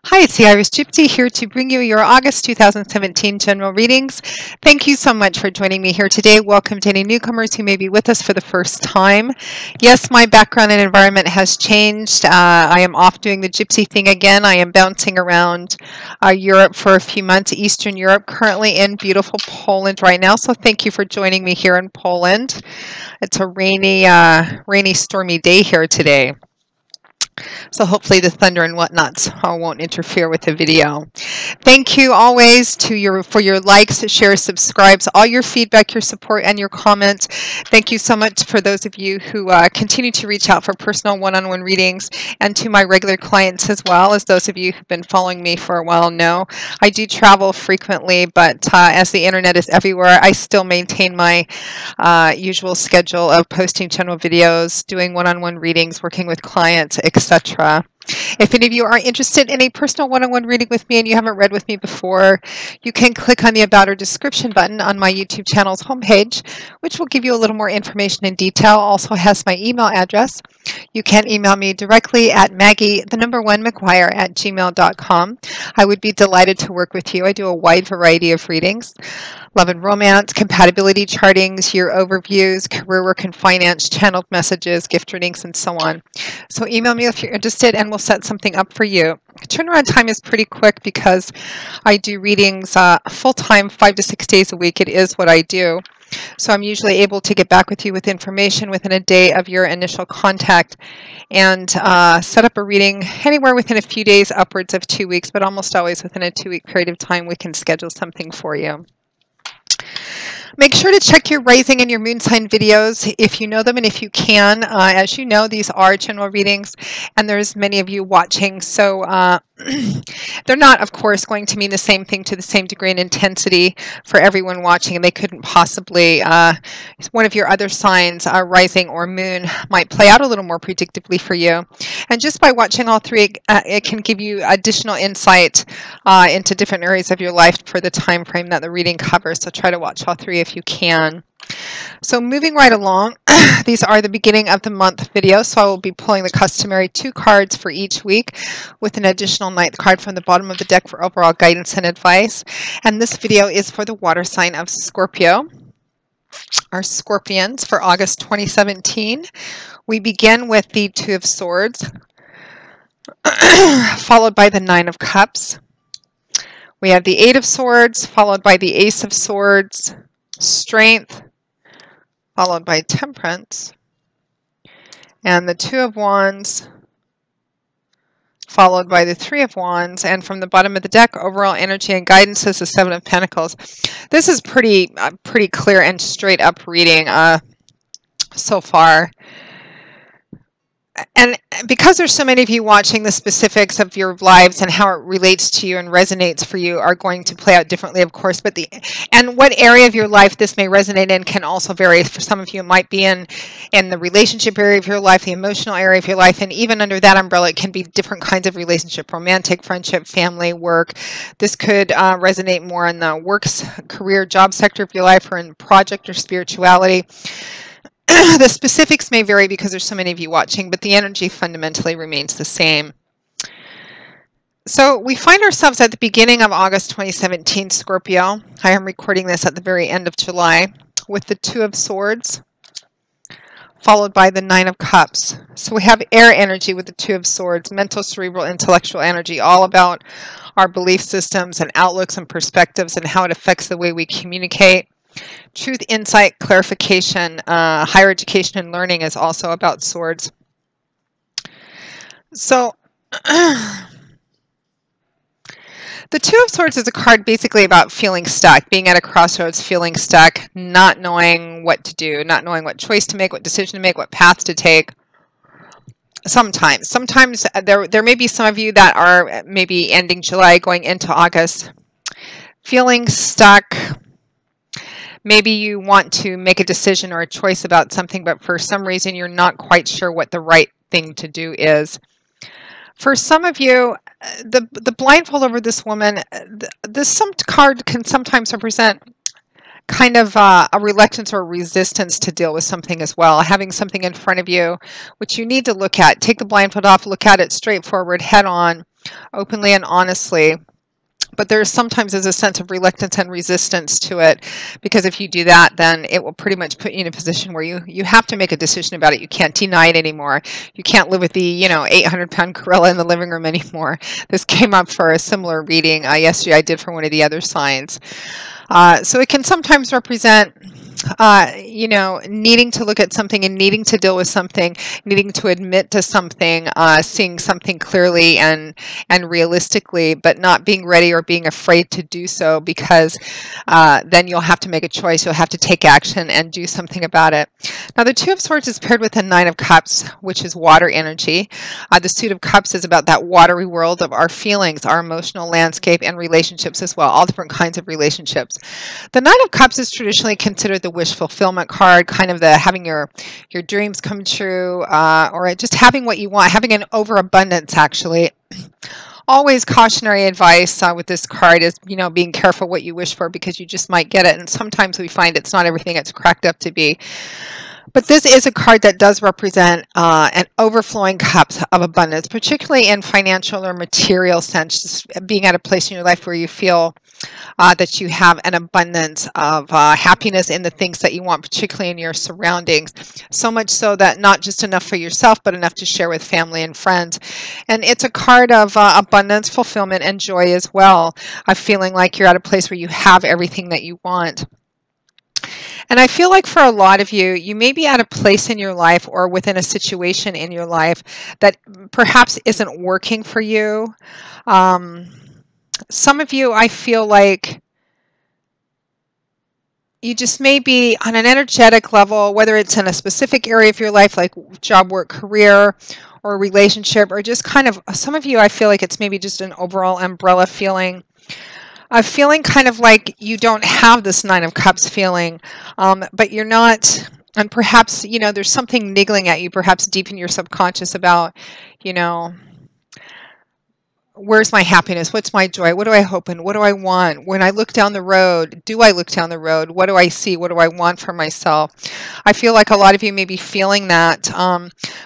Hi, it's the Iris Gypsy here to bring you your August 2017 general readings. Thank you so much for joining me here today. Welcome to any newcomers who may be with us for the first time. Yes, my background and environment has changed. I am off doing the gypsy thing again. I am bouncing around Europe for a few months, Eastern Europe, currently in beautiful Poland right now. So thank you for joining me here in Poland. It's a rainy, stormy day here today. So hopefully the thunder and whatnots won't interfere with the video. Thank you always for your likes, shares, subscribes, all your feedback, your support, and your comments. Thank you so much for those of you who continue to reach out for personal one-on-one readings, and to my regular clients as well. As those of you who've been following me for a while know, I do travel frequently, but as the internet is everywhere, I still maintain my usual schedule of posting general videos, doing one-on-one readings, working with clients, etc. If any of you are interested in a personal one-on-one reading with me and you haven't read with me before, you can click on the About or Description button on my YouTube channel's homepage, which will give you a little more information in detail. Also has my email address. You can email me directly at maggie1mcguire@gmail.com. I would be delighted to work with you. I do a wide variety of readings: love and romance, compatibility chartings, year overviews, career work and finance, channeled messages, gift readings, and so on. So email me if you're interested and we'll set something up for you. Turnaround time is pretty quick because I do readings full-time, 5 to 6 days a week. It is what I do. So I'm usually able to get back with you with information within a day of your initial contact, and set up a reading anywhere within a few days, upwards of 2 weeks, but almost always within a 2-week period of time we can schedule something for you. Make sure to check your rising and your moon sign videos if you know them and if you can. As you know, these are general readings and there's many of you watching, so they're not, of course, going to mean the same thing to the same degree and intensity for everyone watching, and they couldn't possibly, one of your other signs, rising or moon, might play out a little more predictably for you. And just by watching all three, it can give you additional insight into different areas of your life for the time frame that the reading covers. So try to watch all three if you can. So moving right along, these are the beginning of the month videos, so I will be pulling the customary 2 cards for each week with an additional 9th card from the bottom of the deck for overall guidance and advice. And this video is for the water sign of Scorpio, our Scorpions, for August 2017. We begin with the 2 of Swords, followed by the 9 of Cups. We have the 8 of Swords, followed by the Ace of Swords, Strength, followed by Temperance, and the 2 of Wands, followed by the 3 of Wands, and from the bottom of the deck, overall energy and guidance is the 7 of Pentacles. This is pretty clear and straight up reading so far. And because there's so many of you watching, the specifics of your lives and how it relates to you and resonates for you are going to play out differently, of course. But and what area of your life this may resonate in can also vary. For some of you, it might be in the relationship area of your life, the emotional area of your life, and even under that umbrella, it can be different kinds of relationship: romantic, friendship, family, work. This could resonate more in the works, career, job sector of your life, or in project or spirituality. The specifics may vary because there's so many of you watching, but the energy fundamentally remains the same. So we find ourselves at the beginning of August 2017, Scorpio. I am recording this at the very end of July, with the 2 of Swords, followed by the 9 of Cups. So we have air energy with the 2 of Swords, mental, cerebral, intellectual energy, all about our belief systems and outlooks and perspectives and how it affects the way we communicate. Truth, insight, clarification, higher education and learning is also about swords. So the 2 of Swords is a card basically about feeling stuck, being at a crossroads, feeling stuck, not knowing what to do, not knowing what choice to make, what decision to make, what path to take. Sometimes there may be some of you that are maybe ending July, going into August, feeling stuck. Maybe you want to make a decision or a choice about something, but for some reason you're not quite sure what the right thing to do is. For some of you, the blindfold over this woman, this card can sometimes represent kind of a reluctance or resistance to deal with something as well. Having something in front of you which you need to look at, take the blindfold off, look at it straightforward, head on, openly and honestly. But there sometimes is a sense of reluctance and resistance to it, because if you do that, then it will pretty much put you in a position where you have to make a decision about it. You can't deny it anymore. You can't live with the 800-pound gorilla in the living room anymore. This came up for a similar reading yesterday I did for one of the other signs. So it can sometimes represent, needing to look at something and needing to deal with something, needing to admit to something, seeing something clearly and realistically, but not being ready or being afraid to do so, because then you'll have to make a choice. You'll have to take action and do something about it. Now, the Two of Swords is paired with the Nine of Cups, which is water energy. The Suit of Cups is about that watery world of our feelings, our emotional landscape, and relationships as well, all different kinds of relationships. The Nine of Cups is traditionally considered the wish fulfillment card, kind of the having your dreams come true, or just having what you want, having an overabundance, actually. Always cautionary advice with this card is, being careful what you wish for, because you just might get it. And sometimes we find it's not everything it's cracked up to be. But this is a card that does represent an overflowing cups of abundance, particularly in financial or material sense, just being at a place in your life where you feel that you have an abundance of happiness in the things that you want, particularly in your surroundings. So much so that not just enough for yourself, but enough to share with family and friends. And it's a card of abundance, fulfillment, and joy as well, of feeling like you're at a place where you have everything that you want. And I feel like for a lot of you, you may be at a place in your life or within a situation in your life that perhaps isn't working for you. Some of you, I feel like you just may be on an energetic level, whether it's in a specific area of your life, like job, work, career, or relationship, or just kind of, some of you, I feel like it's maybe just an overall umbrella feeling. Feeling kind of like you don't have this Nine of Cups feeling, but you're not, and perhaps, there's something niggling at you, perhaps deep in your subconscious about, where's my happiness? What's my joy? What do I hope in? What do I want? When I look down the road, do I look down the road? What do I see? What do I want for myself? I feel like a lot of you may be feeling that,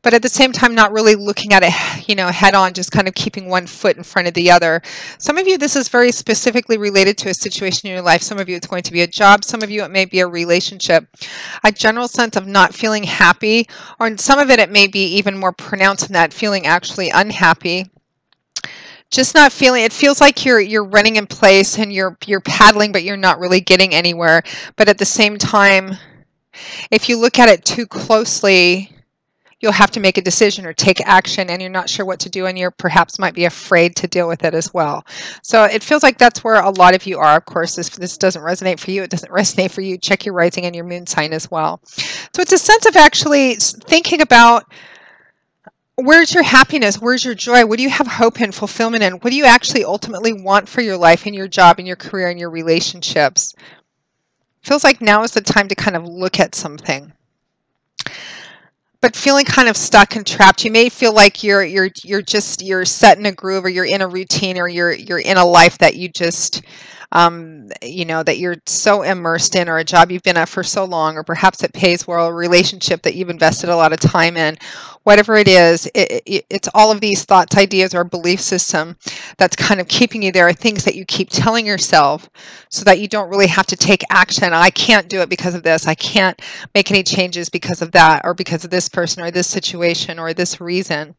but at the same time, not really looking at it, head on, just kind of keeping one foot in front of the other. Some of you, this is very specifically related to a situation in your life. Some of you, it's going to be a job. Some of you, it may be a relationship. A general sense of not feeling happy, or in some of it, it may be even more pronounced than that, feeling actually unhappy. Just not feeling, it feels like you're running in place and you're paddling, but you're not really getting anywhere. But at the same time, if you look at it too closely, you'll have to make a decision or take action, and you're not sure what to do, and you perhaps might be afraid to deal with it as well. So it feels like that's where a lot of you are. Of course, if this doesn't resonate for you, it doesn't resonate for you. Check your rising and your moon sign as well. So it's a sense of actually thinking about, where's your happiness? Where's your joy? What do you have hope and fulfillment in? What do you actually ultimately want for your life and your job and your career and your relationships? Feels like now is the time to kind of look at something. But feeling kind of stuck and trapped, you may feel like you're set in a groove, or you're in a routine, or you're in a life that you just that you're so immersed in, or a job you've been at for so long, or perhaps it pays well, a relationship that you've invested a lot of time in. Whatever it is, it's all of these thoughts, ideas, or belief system that's kind of keeping you there, things that you keep telling yourself so that you don't really have to take action. I can't do it because of this. I can't make any changes because of that, or because of this person, or this situation, or this reason.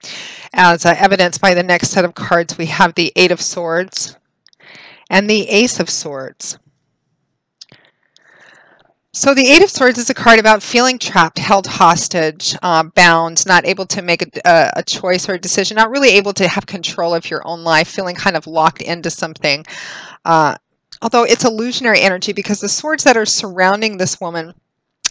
As evidenced by the next set of cards, we have the Eight of Swords and the Ace of Swords. So the Eight of Swords is a card about feeling trapped, held hostage, bound, not able to make a choice or a decision, not really able to have control of your own life, feeling kind of locked into something. Although it's illusionary energy, because the swords that are surrounding this woman,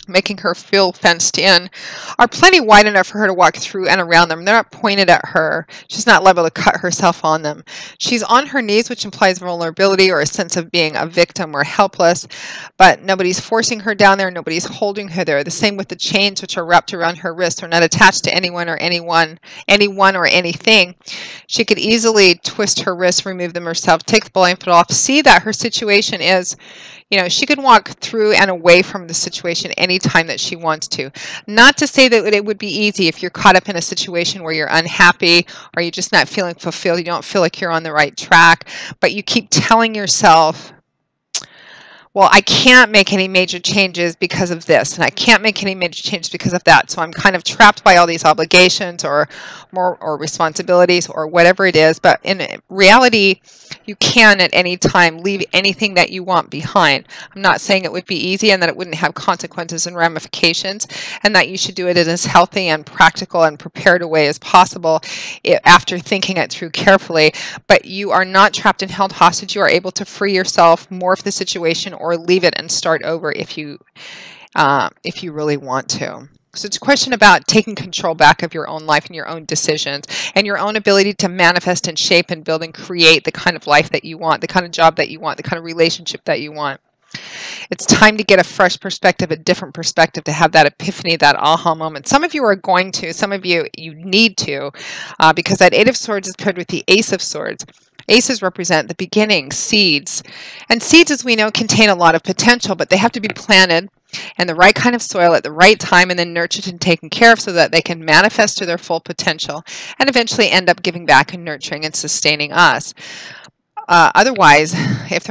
making her feel fenced in, are plenty wide enough for her to walk through and around them. They're not pointed at her. She's not liable to cut herself on them. She's on her knees, which implies vulnerability or a sense of being a victim or helpless, but nobody's forcing her down there. Nobody's holding her there. The same with the chains, which are wrapped around her wrists, are not attached to anyone or anyone or anything. She could easily twist her wrists, remove them herself, take the blanket off, see that her situation is, She can walk through and away from the situation anytime that she wants to. Not to say that it would be easy if you're caught up in a situation where you're unhappy or you're just not feeling fulfilled, you don't feel like you're on the right track, but you keep telling yourself, well, I can't make any major changes because of this, and I can't make any major changes because of that. So I'm kind of trapped by all these obligations or responsibilities or whatever it is. But in reality, you can at any time leave anything that you want behind. I'm not saying it would be easy and that it wouldn't have consequences and ramifications, and that you should do it in as healthy and practical and prepared a way as possible after thinking it through carefully. But you are not trapped and held hostage. You are able to free yourself, morph the situation, or leave it and start over if you really want to. So it's a question about taking control back of your own life and your own decisions and your own ability to manifest and shape and build and create the kind of life that you want, the kind of job that you want, the kind of relationship that you want. It's time to get a fresh perspective, a different perspective, to have that epiphany, that aha moment. Some of you are going to, some of you need to, because that Eight of Swords is paired with the Ace of Swords. Aces represent the beginning, seeds. And seeds, as we know, contain a lot of potential, but they have to be planted in the right kind of soil at the right time and then nurtured and taken care of so that they can manifest to their full potential and eventually end up giving back and nurturing and sustaining us. Otherwise, if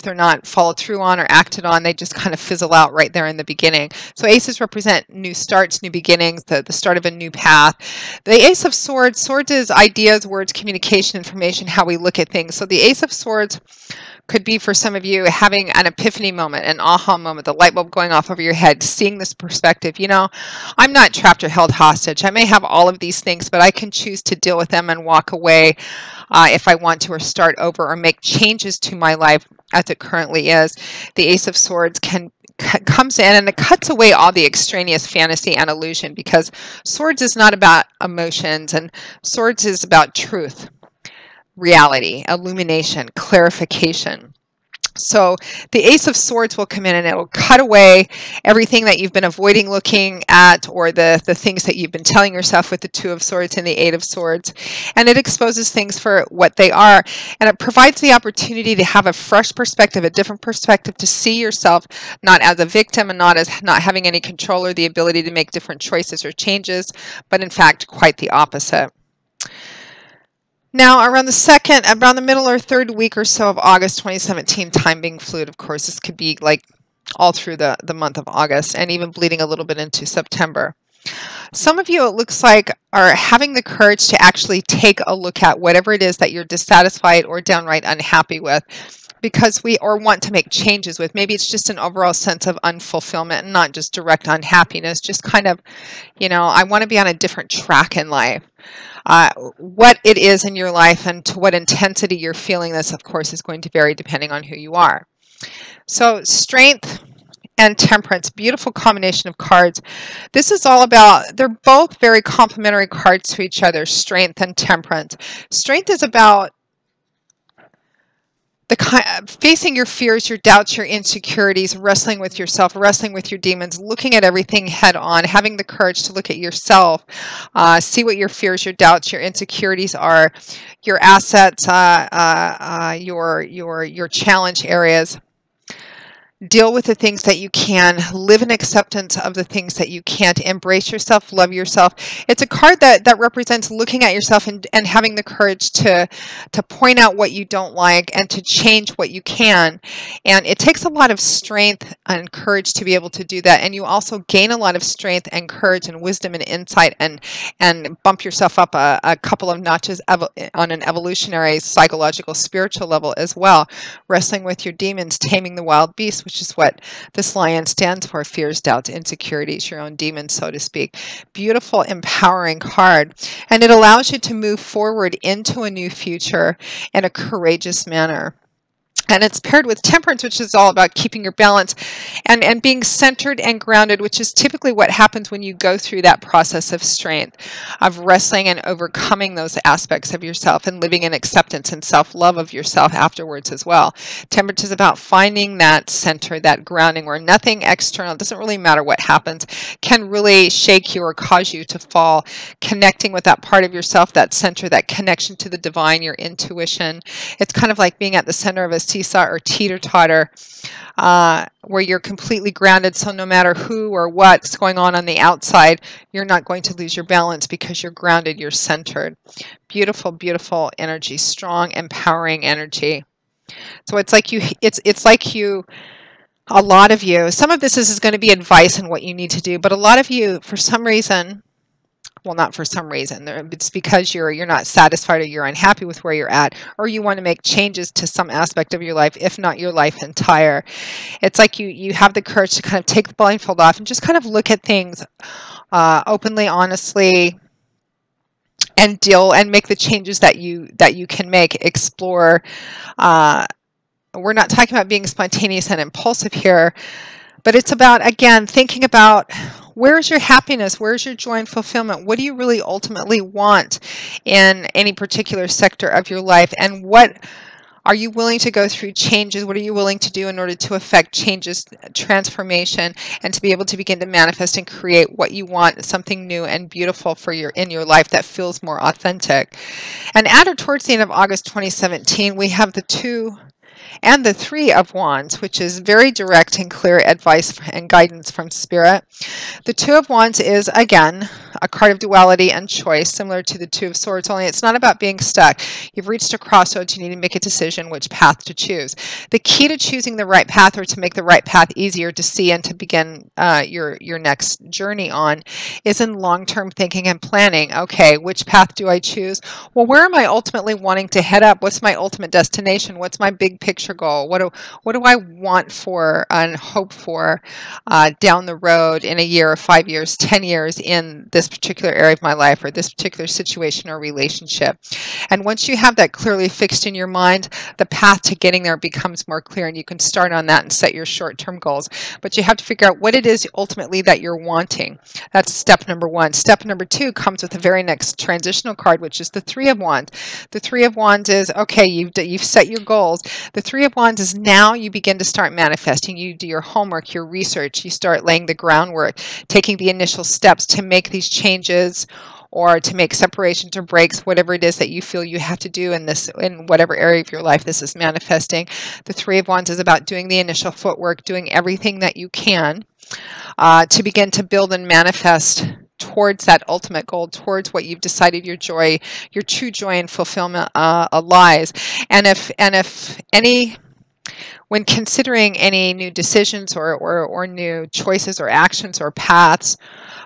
they're not followed through on or acted on, they just kind of fizzle out right there in the beginning. So aces represent new starts, new beginnings, the start of a new path. The Ace of Swords, swords is ideas, words, communication, information, how we look at things. So the Ace of Swords could be for some of you having an epiphany moment, an aha moment, the light bulb going off over your head, seeing this perspective. I'm not trapped or held hostage. I may have all of these things, but I can choose to deal with them and walk away if I want to, or start over, or make changes to my life as it currently is. The Ace of Swords comes in and it cuts away all the extraneous fantasy and illusion, because swords is not about emotions, and swords is about truth, reality, illumination, clarification. So the Ace of Swords will come in and it will cut away everything that you've been avoiding looking at, or the things that you've been telling yourself with the Two of Swords and the Eight of Swords. And it exposes things for what they are. And it provides the opportunity to have a fresh perspective, a different perspective, to see yourself not as a victim and not as not having any control or the ability to make different choices or changes, but in fact quite the opposite. Now, around the middle or third week or so of August 2017, time being fluid, of course, this could be like all through the month of August and even bleeding a little bit into September. Some of you, it looks like, are having the courage to actually take a look at whatever it is that you're dissatisfied or downright unhappy with, because or want to make changes with. Maybe it's just an overall sense of unfulfillment and not just direct unhappiness, just kind of, I want to be on a different track in life. What it is in your life and to what intensity you're feeling this, of course, is going to vary depending on who you are. So Strength and Temperance, beautiful combination of cards. This is all about, they're both very complementary cards to each other, Strength and Temperance. Strength is about facing your fears, your doubts, your insecurities, wrestling with yourself, wrestling with your demons, looking at everything head on, having the courage to look at yourself, see what your fears, your doubts, your insecurities are, your assets, your challenge areas. Deal with the things that you can, live in acceptance of the things that you can't, embrace yourself, love yourself. It's a card that represents looking at yourself and having the courage to point out what you don't like and to change what you can. And it takes a lot of strength and courage to be able to do that. And you also gain a lot of strength and courage and wisdom and insight and bump yourself up a couple of notches on an evolutionary, psychological, spiritual level as well. Wrestling with your demons, taming the wild beast, which is what this lion stands for: fears, doubts, insecurities, your own demons, so to speak. Beautiful, empowering card. And it allows you to move forward into a new future in a courageous manner. And it's paired with Temperance, which is all about keeping your balance and being centered and grounded, which is typically what happens when you go through that process of strength, of wrestling and overcoming those aspects of yourself and living in acceptance and self-love of yourself afterwards as well. Temperance is about finding that center, that grounding, where nothing external, it doesn't really matter what happens, can really shake you or cause you to fall. Connecting with that part of yourself, that center, that connection to the divine, your intuition. It's kind of like being at the center of a seesaw or teeter-totter, where you're completely grounded, so no matter who or what's going on the outside, you're not going to lose your balance because you're grounded, you're centered. Beautiful, beautiful energy, strong, empowering energy. So it's like you, a lot of you, some of this is going to be advice on what you need to do, but a lot of you, for some reason, well, not for some reason, it's because you're not satisfied or you're unhappy with where you're at, or you want to make changes to some aspect of your life, if not your life entire. It's like you have the courage to kind of take the blindfold off and just kind of look at things openly, honestly, and deal and make the changes that you can make. Explore. We're not talking about being spontaneous and impulsive here, but it's about, again, thinking about where's your happiness, where's your joy and fulfillment, what do you really ultimately want in any particular sector of your life, and what are you willing to go through changes, what are you willing to do in order to affect changes, transformation, and to be able to begin to manifest and create what you want, something new and beautiful for in your life that feels more authentic. And at or towards the end of August 2017, we have the 2 and the 3 of Wands, which is very direct and clear advice and guidance from Spirit. The 2 of Wands is, again, a card of duality and choice, similar to the 2 of Swords, only it's not about being stuck. You've reached a crossroads, you need to make a decision which path to choose. The key to choosing the right path, or to make the right path easier to see and to begin your next journey on, is in long-term thinking and planning. Okay, which path do I choose? Well, where am I ultimately wanting to head up? What's my ultimate destination? What's my big picture goal? What do I want for and hope for down the road in a year, 5 years, 10 years in this particular area of my life, or this particular situation or relationship? And once you have that clearly fixed in your mind, the path to getting there becomes more clear, and you can start on that and set your short-term goals. But you have to figure out what it is ultimately that you're wanting. That's step number 1. Step number 2 comes with the very next transitional card, which is the 3 of Wands. The 3 of Wands is, okay, you've set your goals. The 3 of Wands is now you begin to start manifesting. You do your homework, your research, you start laying the groundwork, taking the initial steps to make these changes, or to make separations or breaks, whatever it is that you feel you have to do in whatever area of your life this is manifesting. The 3 of Wands is about doing the initial footwork, doing everything that you can to begin to build and manifest towards that ultimate goal, towards what you've decided your true joy and fulfillment lies. And if any, when considering any new decisions or new choices or actions or paths,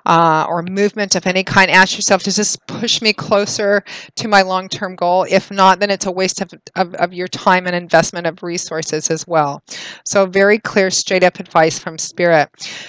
or movement of any kind, ask yourself, does this push me closer to my long-term goal? If not, then it's a waste of your time and investment of resources as well. So very clear, straight up advice from Spirit.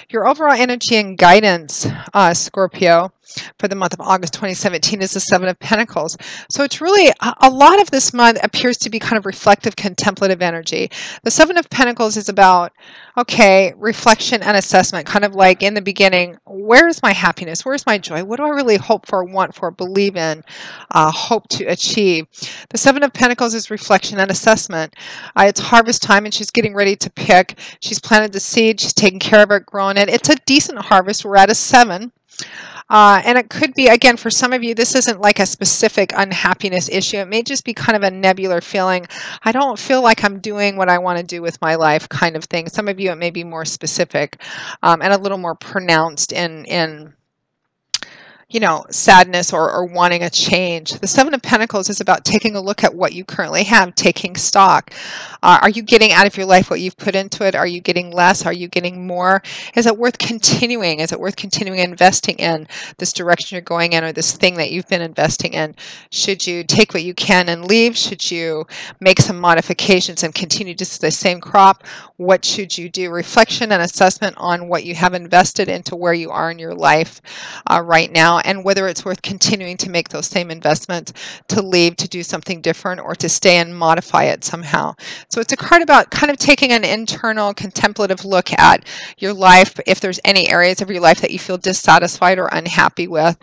Your overall energy and guidance, Scorpio, for the month of August 2017 is the 7 of Pentacles. So it's really, a lot of this month appears to be kind of reflective, contemplative energy. The 7 of Pentacles is about, okay, reflection and assessment, kind of like in the beginning, where's my happiness? Where's my joy? What do I really hope for, want for, believe in, hope to achieve? The 7 of Pentacles is reflection and assessment. It's harvest time, and she's getting ready to pick. She's planted the seed. She's taking care of it, growing it. It's a decent harvest. We're at a 7. And it could be, again, for some of you, this isn't like a specific unhappiness issue. It may just be kind of a nebular feeling. I don't feel like I'm doing what I want to do with my life kind of thing. Some of you, it may be more specific and a little more pronounced in sadness or wanting a change. The 7 of Pentacles is about taking a look at what you currently have, taking stock. Are you getting out of your life what you've put into it? Are you getting less? Are you getting more? Is it worth continuing? Is it worth continuing investing in this direction you're going in, or this thing that you've been investing in? Should you take what you can and leave? Should you make some modifications and continue just the same crop? What should you do? Reflection and assessment on what you have invested into where you are in your life right now, and whether it's worth continuing to make those same investments, to leave, to do something different, or to stay and modify it somehow. So it's a card about kind of taking an internal contemplative look at your life, if there's any areas of your life that you feel dissatisfied or unhappy with,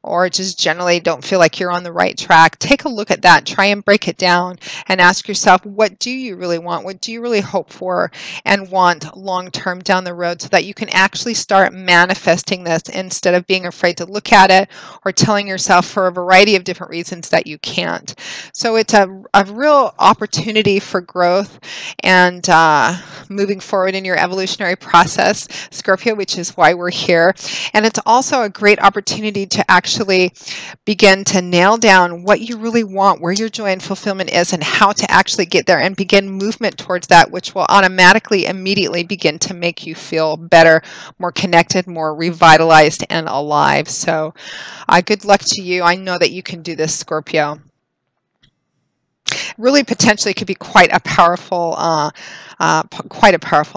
or just generally don't feel like you're on the right track, take a look at that. Try and break it down and ask yourself, what do you really want? What do you really hope for and want long term down the road, so that you can actually start manifesting this instead of being afraid to look at it or telling yourself for a variety of different reasons that you can't. So it's a real opportunity for growth and moving forward in your evolutionary process, Scorpio, which is why we're here. And it's also a great opportunity to actually begin to nail down what you really want, where your joy and fulfillment is, and how to actually get there and begin movement towards that, which will automatically, immediately begin to make you feel better, more connected, more revitalized, and alive. So good luck to you. I know that you can do this, Scorpio. Really, potentially could be quite a powerful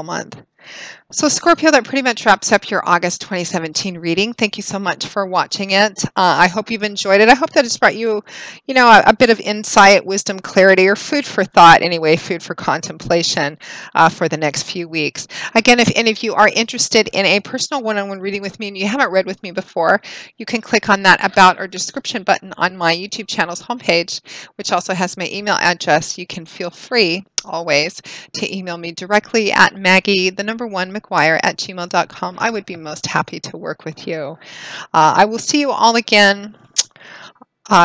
month. So Scorpio, that pretty much wraps up your August 2017 reading. Thank you so much for watching it. I hope you've enjoyed it. I hope that it's brought you, a bit of insight, wisdom, clarity, or food for thought anyway, food for contemplation for the next few weeks. Again, if any of you are interested in a personal one-on-one reading with me and you haven't read with me before, you can click on that about or description button on my YouTube channel's homepage, which also has my email address. You can feel free always to email me directly at Maggie1McGuire@gmail.com. I would be most happy to work with you. I will see you all again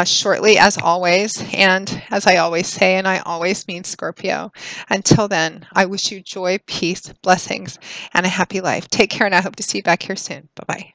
shortly, as always. And as I always say, and I always mean, Scorpio, until then, I wish you joy, peace, blessings, and a happy life. Take care, and I hope to see you back here soon. Bye-bye.